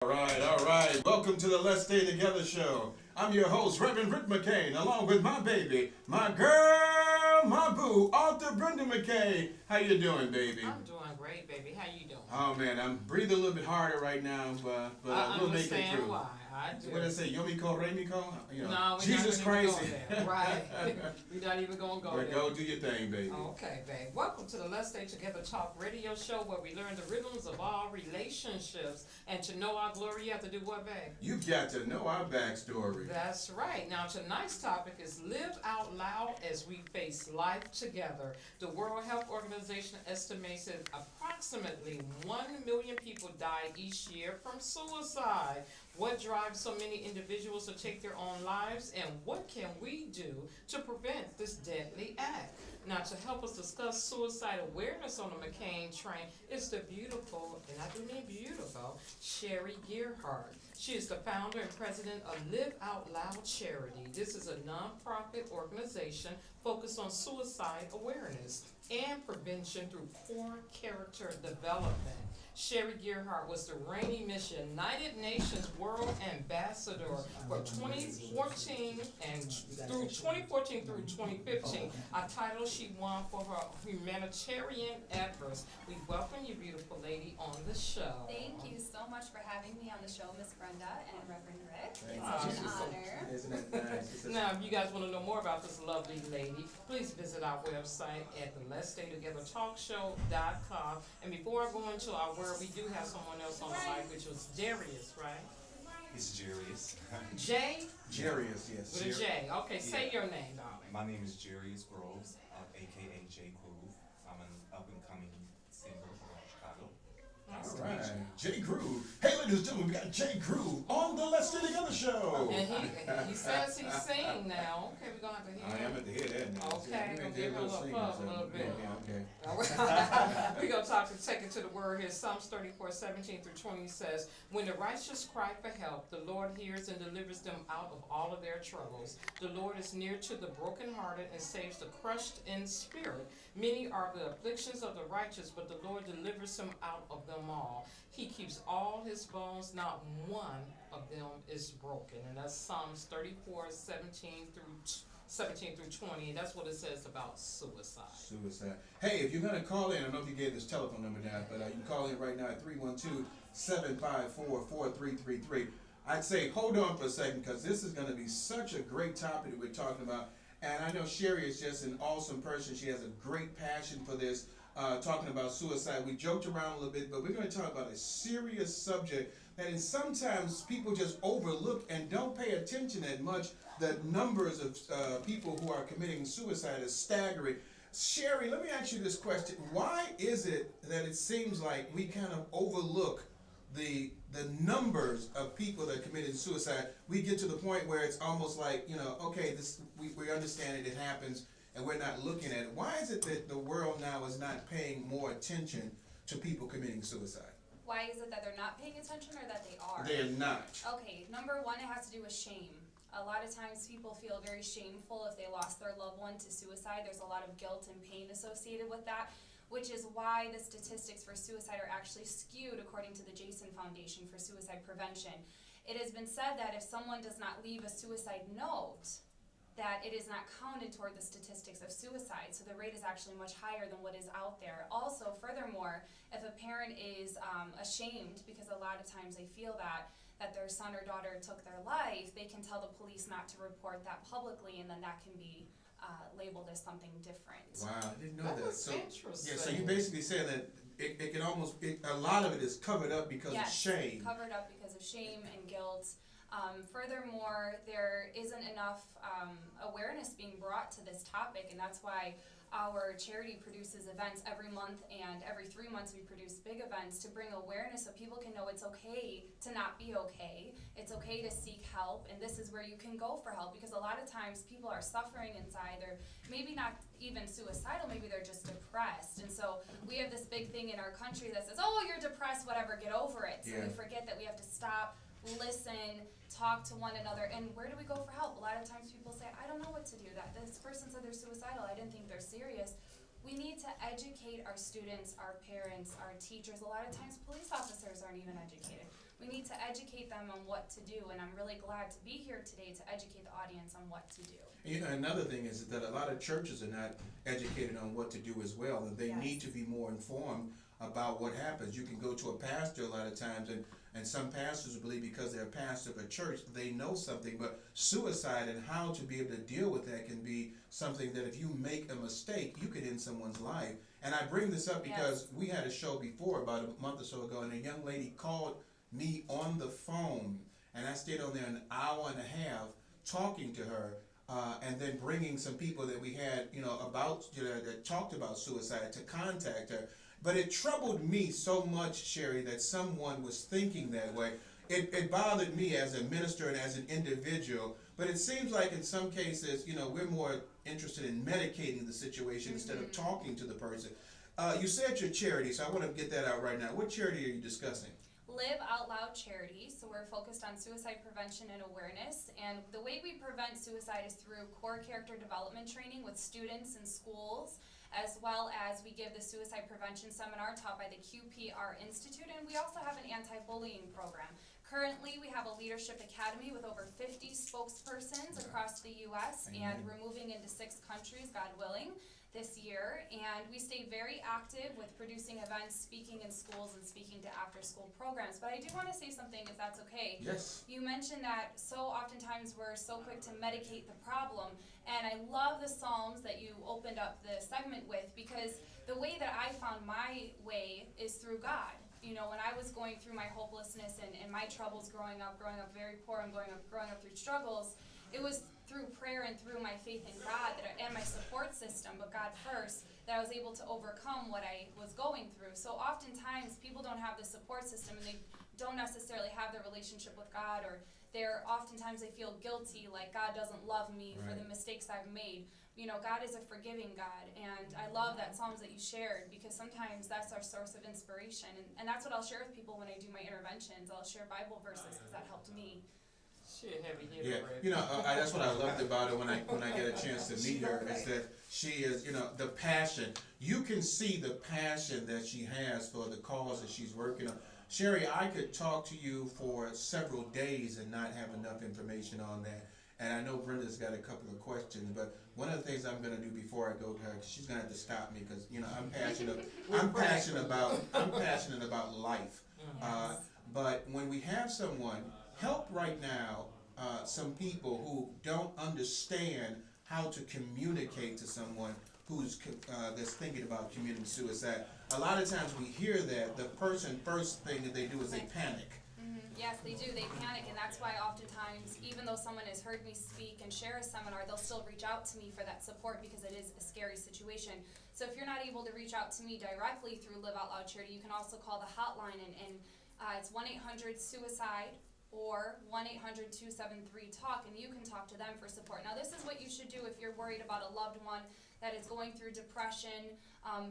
All right. Welcome to the Let's Stay Together show. I'm your host, Reverend Rick McCain, along with my baby, my girl, my boo, author Brenda McCain. How you doing, baby? I'm doing great, baby. How you doing? Oh man, I'm breathing a little bit harder right now, but we'll make it through. Why. I do. What did I say? Yomiko, Remiko? You know, No, we're Jesus not Christ. even go there. Right. We're not even going to go But there. go do your thing, baby. Okay, babe. Welcome to the Let's Stay Together Talk radio show where we learn the rhythms of all relationships. And to know our glory, you have to do what, babe? You've got to know our backstory. That's right. Now, tonight's topic is live out loud as we face life together. The World Health Organization estimates that approximately 1 million people die each year from suicide. What drives so many individuals to take their own lives, and what can we do to prevent this deadly act? Now, to help us discuss suicide awareness on the McCain train is the beautiful, and I do mean beautiful, Sherrie Gearheart. She is the founder and president of Live Out Loud Charity. This is a nonprofit organization focused on suicide awareness and prevention through core character development. Sherrie Gearheart was the reigning Miss United Nations World Ambassador for 2014 and through 2014 through 2015, a title she won for her humanitarian efforts. We welcome you, beautiful lady, on the show. Thank you so much for having me on the show, Miss Brenda and Reverend Rick. It's Thank such you. an honor. Isn't it nice? Now, if you guys want to know more about this lovely lady, please visit our website at the Let's Stay Together Talkshow.com. And before I go into our word, we do have someone else on the line, which was Darius, right? It's Jarius. Jay? Jarius, yes. With a J. Okay, say your name, darling. My name is Jarius Groves, aka J. Groove. I'm an up-and-coming singer from Chicago. Nice All to meet right. you. Jay Groove. Hey, ladies and gentlemen, we got Jay Groove on the Let's Stay Together show. And he says he's singing now. Okay, we're going to have to hear I am at the head end now. Okay, You gonna did give her a singing, little so- a little bit. Yeah, okay. We're going to take it to the word here. Psalms 34:17 through 20 says, when the righteous cry for help, the Lord hears and delivers them out of all of their troubles. The Lord is near to the brokenhearted and saves the crushed in spirit. Many are the afflictions of the righteous, but the Lord delivers him out of them all. He keeps all his bones, not one of them is broken. And that's Psalms 34:17 through 20. And that's what it says about suicide. Suicide. Hey, if you're going to call in, I don't know if you gave this telephone number down, but you can call in right now at 312-754-4333. I'd say hold on for a second because this is going to be such a great topic that we're talking about. And I know Sherrie is just an awesome person. She has a great passion for this, talking about suicide. We joked around a little bit, but we're going to talk about a serious subject that sometimes people just overlook and don't pay attention that much. The numbers of people who are committing suicide is staggering. Sherrie, let me ask you this question. Why is it that it seems like we kind of overlook the numbers of people that are committing suicide? We get to the point where it's almost like, okay, we understand it happens, and we're not looking at it. Why is it that the world now is not paying more attention to people committing suicide? Why is it that they're not paying attention or that they are? They're not. Okay, number one, it has to do with shame. A lot of times people feel very shameful if they lost their loved one to suicide. There's a lot of guilt and pain associated with that, which is why the statistics for suicide are actually skewed according to the Jason Foundation for Suicide Prevention. It has been said that if someone does not leave a suicide note, that it is not counted toward the statistics of suicide. So the rate is actually much higher than what is out there. Also, furthermore, if a parent is ashamed, because a lot of times they feel that their son or daughter took their life, they can tell the police not to report that publicly, and then that can be labeled as something different. Wow, I didn't know That that. was So, interesting. yeah, so you basically saying that it can almost, a lot of it is covered up because of Yes, shame. covered up because of shame and guilt. Furthermore, there isn't enough awareness being brought to this topic, and that's why our charity produces events every month, and every 3 months we produce big events to bring awareness so people can know it's okay to not be okay. It's okay to seek help, and this is where you can go for help, because a lot of times people are suffering inside. They're maybe not even suicidal, maybe they're just depressed. And so we have this big thing in our country that says, oh, you're depressed, whatever, get over it. So Yeah. we forget that we have to stop, listen, talk to one another. And where do we go for help? A lot of times people say, I don't know what to do. That this person said they're suicidal, I didn't think they're serious. We need to educate our students, our parents, our teachers. A lot of times police officers aren't even educated. We need to educate them on what to do, and I'm really glad to be here today to educate the audience on what to do. You know, another thing is that a lot of churches are not educated on what to do as well, and they Yes. need to be more informed about what happens. You can go to a pastor a lot of times, and some pastors believe because they're a pastor of a church, they know something, but suicide and how to be able to deal with that can be something that if you make a mistake, you could end someone's life. And I bring this up because we had a show before about a month or so ago, and a young lady called me on the phone, and I stayed on there an hour and a half talking to her, and then bringing some people that we had, that talked about suicide to contact her. But it troubled me so much, Sherrie, that someone was thinking that way. It bothered me as a minister and as an individual, but it seems like in some cases, we're more interested in medicating the situation instead of talking to the person. You said your charity, so I want to get that out right now. What charity are you discussing? Live Out Loud Charity. So we're focused on suicide prevention and awareness. And the way we prevent suicide is through core character development training with students in schools, as well as we give the suicide prevention seminar taught by the QPR Institute. And we also have an anti-bullying program. Currently, we have a leadership academy with over 50 spokespersons across the U.S. and we're moving into 6 countries, God willing, this year. And we stay very active with producing events, speaking in schools, and speaking to after-school programs. But I do want to say something, if that's okay. Yes. You mentioned that so oftentimes we're so quick to medicate the problem. And I love the Psalms that you opened up the segment with, because the way that I found my way is through God. When I was going through my hopelessness and my troubles growing up very poor and growing up through struggles, it was through prayer and through my faith in God and my support system, but God first, that I was able to overcome what I was going through. So oftentimes people don't have the support system and they don't necessarily have the relationship with God, or oftentimes they feel guilty, like God doesn't love me for the mistakes I've made. God is a forgiving God, and I love that Psalms that you shared, because sometimes that's our source of inspiration, and that's what I'll share with people when I do my interventions. I'll share Bible verses because that helped me. She a heavy hitter, Yeah, that's what I loved about her when I get a chance to meet her, is that she is, the passion. You can see the passion that she has for the cause that she's working on. Sherrie, I could talk to you for several days and not have enough information on that. And I know Brenda's got a couple of questions, but one of the things I'm going to do before I go to her, 'cause she's going to have to stop me, because I'm passionate about life. But when we have someone help right now, some people who don't understand how to communicate to someone who's that's thinking about committing suicide. A lot of times we hear that the first thing that they do is they panic. Yes, they do. They panic, and that's why oftentimes, even though someone has heard me speak and share a seminar, they'll still reach out to me for that support, because it is a scary situation. So if you're not able to reach out to me directly through Live Out Loud Charity, you can also call the hotline, and it's 1-800-SUICIDE or 1-800-273-TALK, and you can talk to them for support. Now, this is what you should do if you're worried about a loved one that is going through depression,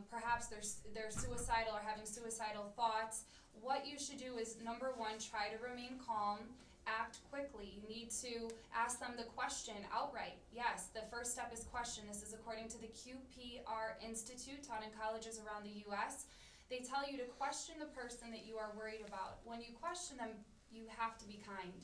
perhaps they're suicidal or having suicidal thoughts. What you should do is, number one, try to remain calm, act quickly. You need to ask them the question outright. Yes, the first step is question. This is according to the QPR Institute, taught in colleges around the U.S. They tell you to question the person that you are worried about. When you question them, you have to be kind.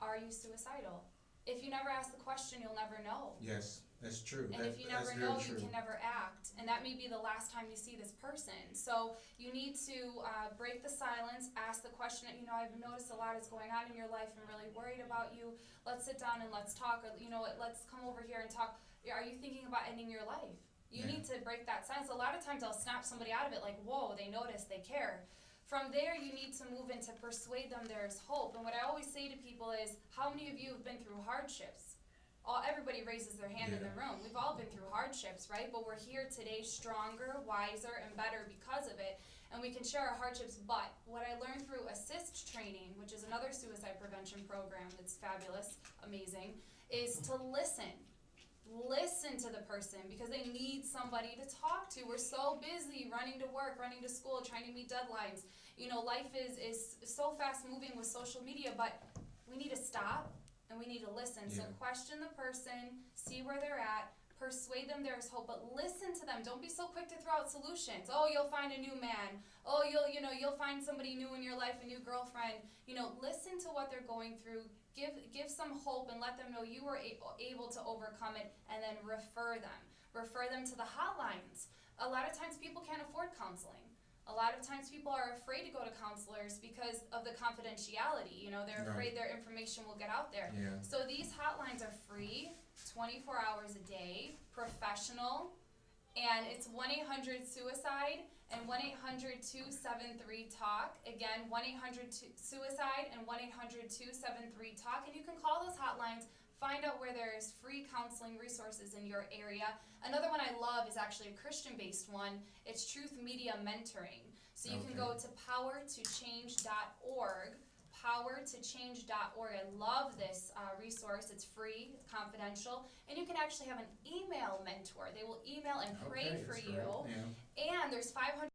Are you suicidal? If you never ask the question, you'll never know. Yes, that's true. And if you never know, you can never act. And that may be the last time you see this person. So you need to break the silence, ask the question, I've noticed a lot is going on in your life. I'm really worried about you. Let's sit down and let's talk. Or, let's come over here and talk. Are you thinking about ending your life? You need to break that silence. A lot of times I'll snap somebody out of it, like, whoa, they notice, they care. From there, you need to move into persuade them there's hope. And what I always say to people is, how many of you have been through hardships? Everybody raises their hand in the room. We've all been through hardships, right? But we're here today stronger, wiser, and better because of it. And we can share our hardships. But what I learned through ASSIST training, which is another suicide prevention program that's fabulous, amazing, is to listen. Listen to the person, because they need somebody to talk to. We're so busy running to work, running to school, trying to meet deadlines. Life is so fast moving with social media, but we need to stop and we need to listen. So question the person, see where they're at, persuade them there is hope, but listen to them. Don't be so quick to throw out solutions. Oh, you'll find a new man. Oh, you'll find somebody new in your life, a new girlfriend. Listen to what they're going through. Give some hope and let them know you were able to overcome it, and then refer them to the hotlines. A lot of times people can't afford counseling. A lot of times people are afraid to go to counselors because of the confidentiality. They're afraid their information will get out there. Yeah. So So these hotlines are free, 24 hours a day, professional, and it's 1-800-SUICIDE and 1-800-273-TALK. Again, 1-800-SUICIDE and 1-800-273-TALK. And you can call those hotlines, find out where there's free counseling resources in your area. Another one I love is actually a Christian-based one. It's Truth Media Mentoring. So you can go to powertochange.org. Powertochange.org. I love this resource. It's free, it's confidential, and you can actually have an email mentor. They will email and pray for you. Yeah. And there's 500